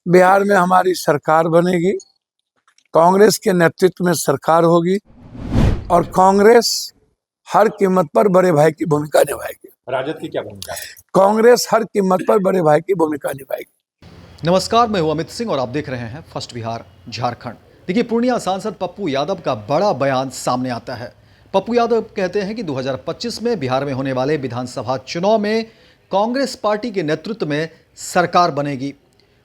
बिहार में हमारी सरकार बनेगी, कांग्रेस के नेतृत्व में सरकार होगी और कांग्रेस हर कीमत पर बड़े भाई की भूमिका निभाएगी। राजद की क्या भूमिका है? कांग्रेस हर कीमत पर बड़े भाई की भूमिका निभाएगी। नमस्कार, मैं हूं अमित सिंह और आप देख रहे हैं फर्स्ट बिहार झारखंड। देखिए, पूर्णिया सांसद पप्पू यादव का बड़ा बयान सामने आता है। पप्पू यादव कहते हैं कि 2025 में बिहार में होने वाले विधानसभा चुनाव में कांग्रेस पार्टी के नेतृत्व में सरकार बनेगी।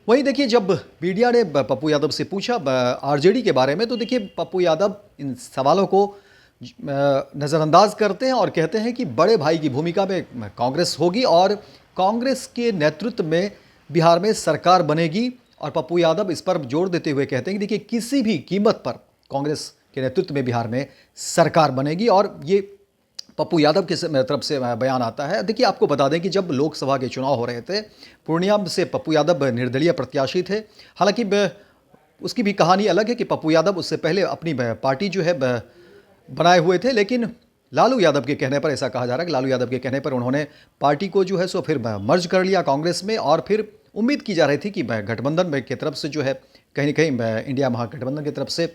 वहीं देखिए, जब मीडिया ने पप्पू यादव से पूछा आरजेडी के बारे में, तो देखिए पप्पू यादव इन सवालों को नज़रअंदाज करते हैं और कहते हैं कि बड़े भाई की भूमिका में कांग्रेस होगी और कांग्रेस के नेतृत्व में बिहार में सरकार बनेगी। और पप्पू यादव इस पर जोर देते हुए कहते हैं कि देखिए, किसी भी कीमत पर कांग्रेस के नेतृत्व में बिहार में सरकार बनेगी। और ये पप्पू यादव की तरफ से बयान आता है। देखिए, आपको बता दें कि जब लोकसभा के चुनाव हो रहे थे, पूर्णिया से पप्पू यादव निर्दलीय प्रत्याशी थे। हालांकि उसकी भी कहानी अलग है कि पप्पू यादव उससे पहले अपनी पार्टी जो है बनाए हुए थे, लेकिन लालू यादव के कहने पर, ऐसा कहा जा रहा है कि लालू यादव के कहने पर उन्होंने पार्टी को जो है सो फिर मर्ज कर लिया कांग्रेस में। और फिर उम्मीद की जा रही थी कि गठबंधन की तरफ से जो है कहीं ना कहीं इंडिया महागठबंधन की तरफ से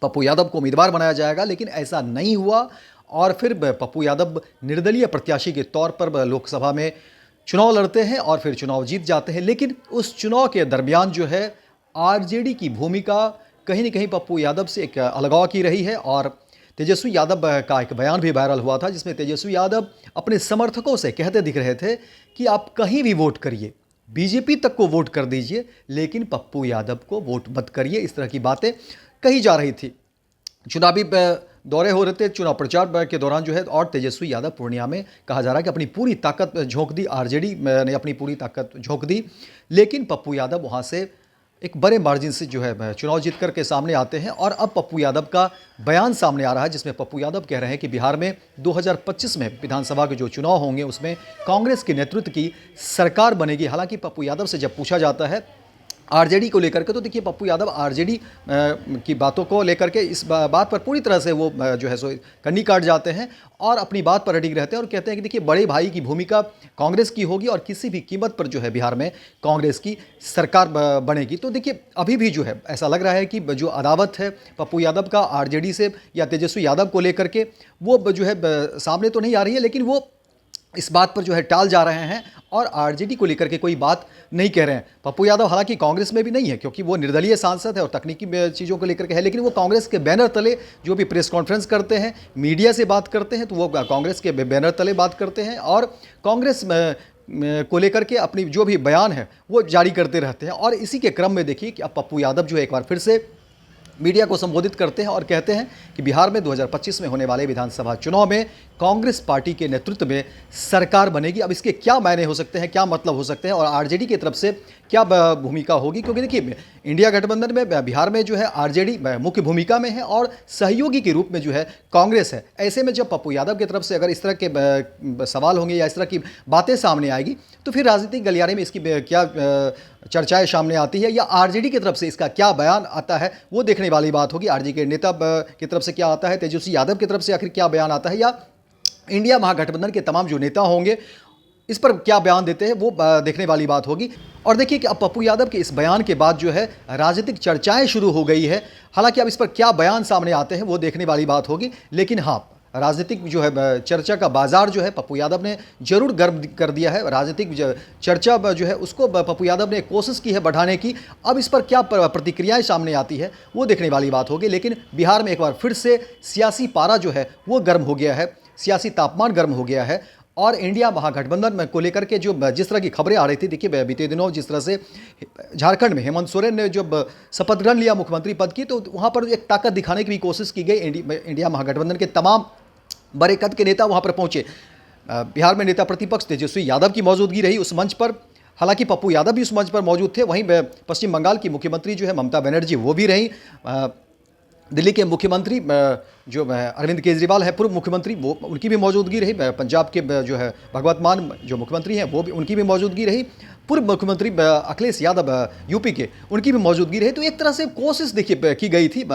पप्पू यादव को उम्मीदवार बनाया जाएगा, लेकिन ऐसा नहीं हुआ। और फिर पप्पू यादव निर्दलीय प्रत्याशी के तौर पर लोकसभा में चुनाव लड़ते हैं और फिर चुनाव जीत जाते हैं। लेकिन उस चुनाव के दरमियान जो है आरजेडी की भूमिका कहीं ना कहीं पप्पू यादव से एक अलगाव की रही है। और तेजस्वी यादव का एक बयान भी वायरल हुआ था, जिसमें तेजस्वी यादव अपने समर्थकों से कहते दिख रहे थे कि आप कहीं भी वोट करिए, बीजेपी तक को वोट कर दीजिए, लेकिन पप्पू यादव को वोट मत करिए। इस तरह की बातें कही जा रही थी। चुनावी दौरे हो रहे थे, चुनाव प्रचार के दौरान जो है, और तेजस्वी यादव पूर्णिया में कहा जा रहा है कि अपनी पूरी ताकत झोंक दी, आरजेडी ने अपनी पूरी ताकत झोंक दी। लेकिन पप्पू यादव वहाँ से एक बड़े मार्जिन से जो है चुनाव जीत कर के सामने आते हैं। और अब पप्पू यादव का बयान सामने आ रहा है, जिसमें पप्पू यादव कह रहे हैं कि बिहार में 2025 में विधानसभा के जो चुनाव होंगे उसमें कांग्रेस के नेतृत्व की सरकार बनेगी। हालांकि पप्पू यादव से जब पूछा जाता है आरजेडी को लेकर के, तो देखिए पप्पू यादव आरजेडी की बातों को लेकर के इस बात पर पूरी तरह से वो जो है सो कन्नी काट जाते हैं और अपनी बात पर अडिग रहते हैं और कहते हैं कि देखिए, बड़े भाई की भूमिका कांग्रेस की होगी और किसी भी कीमत पर जो है बिहार में कांग्रेस की सरकार बनेगी। तो देखिए, अभी भी जो है ऐसा लग रहा है कि जो अदावत है पप्पू यादव का आरजेडी से या तेजस्वी यादव को लेकर के, वो जो है सामने तो नहीं आ रही है, लेकिन वो इस बात पर जो है टाल जा रहे हैं और आरजेडी को लेकर के कोई बात नहीं कह रहे हैं। पप्पू यादव हालांकि कांग्रेस में भी नहीं है, क्योंकि वो निर्दलीय सांसद है और तकनीकी चीज़ों को लेकर के है, लेकिन वो कांग्रेस के बैनर तले जो भी प्रेस कॉन्फ्रेंस करते हैं, मीडिया से बात करते हैं, तो वो कांग्रेस के बैनर तले बात करते हैं और कांग्रेस को लेकर के अपनी जो भी बयान है वो जारी करते रहते हैं। और इसी के क्रम में देखिए कि अब पप्पू यादव जो है एक बार फिर से मीडिया को संबोधित करते हैं और कहते हैं कि बिहार में 2025 में होने वाले विधानसभा चुनाव में कांग्रेस पार्टी के नेतृत्व में सरकार बनेगी। अब इसके क्या मायने हो सकते हैं, क्या मतलब हो सकते हैं और आरजेडी की तरफ से क्या भूमिका होगी, क्योंकि देखिए इंडिया गठबंधन में बिहार में जो है आरजेडी मुख्य भूमिका में है और सहयोगी के रूप में जो है कांग्रेस है। ऐसे में जब पप्पू यादव की तरफ से अगर इस तरह के सवाल होंगे या इस तरह की बातें सामने आएगी, तो फिर राजनीतिक गलियारे में इसकी क्या चर्चाएं सामने आती है या आरजेडी की तरफ से इसका क्या बयान आता है, वो देखने वाली बात होगी। आरजेडी के नेता की तरफ से क्या आता है, तेजस्वी यादव की तरफ से आखिर क्या बयान आता है, या इंडिया महागठबंधन के तमाम जो नेता होंगे इस पर क्या बयान देते हैं, वो देखने वाली बात होगी। और देखिए कि अब पप्पू यादव के इस बयान के बाद जो है राजनीतिक चर्चाएं शुरू हो गई है। हालांकि अब इस पर क्या बयान सामने आते हैं वो देखने वाली बात होगी, लेकिन हाँ, राजनीतिक जो है चर्चा का बाजार जो है पप्पू यादव ने जरूर गर्म कर दिया है। राजनीतिक चर्चा जो है उसको पप्पू यादव ने कोशिश की है बढ़ाने की। अब इस पर क्या प्रतिक्रियाएं सामने आती है वो देखने वाली बात होगी। लेकिन बिहार में एक बार फिर से सियासी पारा जो है वो गर्म हो गया है, सियासी तापमान गर्म हो गया है। और इंडिया महागठबंधन को लेकर के जो जिस तरह की खबरें आ रही थी, देखिए बीते दिनों जिस तरह से झारखंड में हेमंत सोरेन ने जब शपथ ग्रहण लिया मुख्यमंत्री पद की, तो वहाँ पर एक ताकत दिखाने की भी कोशिश की गई। इंडिया महागठबंधन के तमाम बड़े कद के नेता वहाँ पर पहुँचे। बिहार में नेता प्रतिपक्ष तेजस्वी यादव की मौजूदगी रही उस मंच पर। हालांकि पप्पू यादव भी उस मंच पर मौजूद थे। वहीं पश्चिम बंगाल की मुख्यमंत्री जो है ममता बनर्जी, वो भी रहीं। दिल्ली के मुख्यमंत्री जो अरविंद केजरीवाल है, पूर्व मुख्यमंत्री, वो उनकी भी मौजूदगी रही। पंजाब के जो है भगवंत मान जो मुख्यमंत्री हैं, वो भी उनकी भी मौजूदगी रही। पूर्व मुख्यमंत्री अखिलेश यादव यूपी के, उनकी भी मौजूदगी रही। तो एक तरह से कोशिश देखिए की गई थी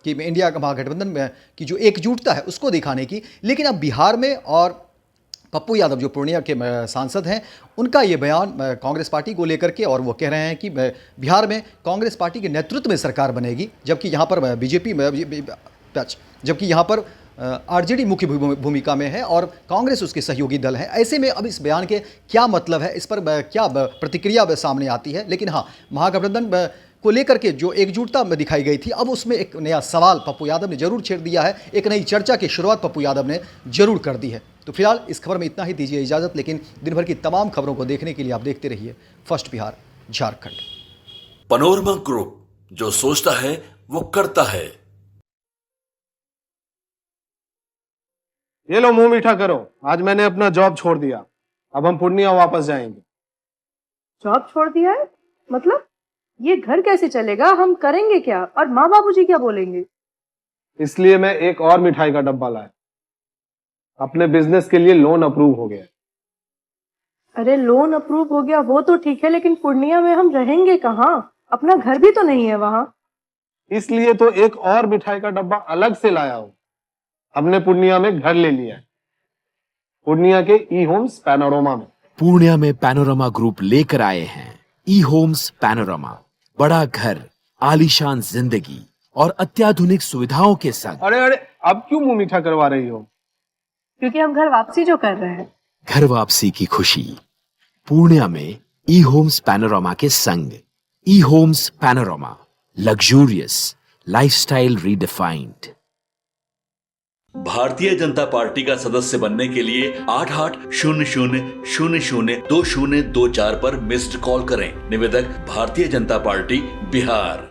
कि इंडिया महागठबंधन में की जो एकजुटता है उसको दिखाने की। लेकिन अब बिहार में और पप्पू यादव जो पूर्णिया के सांसद हैं, उनका ये बयान कांग्रेस पार्टी को लेकर के, और वो कह रहे हैं कि बिहार में कांग्रेस पार्टी के नेतृत्व में सरकार बनेगी, जबकि यहाँ पर जबकि यहाँ पर आरजेडी मुख्य भूमिका में है और कांग्रेस उसके सहयोगी दल है। ऐसे में अब इस बयान के क्या मतलब है, इस पर क्या प्रतिक्रिया सामने आती है। लेकिन हाँ, महागठबंधन को लेकर के जो एकजुटता में दिखाई गई थी, अब उसमें एक नया सवाल पप्पू यादव ने जरूर छेड़ दिया है, एक नई चर्चा की शुरुआत पप्पू यादव ने जरूर कर दी है। तो फिलहाल इस खबर में इतना ही, दीजिए इजाजत। लेकिन दिन भर की तमाम खबरों को देखने के लिए आप देखते रहिए first Bihar Jharkhand. Panorama group, जो सोचता है वो करता है। ये लो, मुंह मीठा करो। आज मैंने अपना जॉब छोड़ दिया, अब हम पूर्णिया वापस जाएंगे। जॉब छोड़ दिया है? मतलब ये घर कैसे चलेगा? हम करेंगे क्या? और माँ बाबूजी क्या बोलेंगे? इसलिए मैं एक और मिठाई का डब्बा लाया। अपने बिजनेस के लिए लोन अप्रूव हो गया। अरे लोन अप्रूव हो गया वो तो ठीक है, लेकिन पूर्णिया में हम रहेंगे कहाँ? अपना घर भी तो नहीं है वहाँ। इसलिए तो एक और मिठाई का डब्बा अलग से लाया हूं। हमने पूर्णिया में घर ले लिया है, पूर्णिया के ई होम्स पैनोरमा में। पूर्णिया में पैनोरमा ग्रुप लेकर आए हैं ई होम्स पैनोरमा। बड़ा घर, आलीशान जिंदगी और अत्याधुनिक सुविधाओं के संग। अरे अब क्यों मुंह मीठा करवा रही हो? क्योंकि हम घर वापसी जो कर रहे हैं। घर वापसी की खुशी पूर्णिया में ई होम्स पैनोरमा के संग। ई Homes Panorama, luxurious lifestyle redefined. Bharatiya Janata party का सदस्य बनने के लिए 8800002024 पर मिस्ड कॉल करें। निवेदक, भारतीय जनता पार्टी बिहार।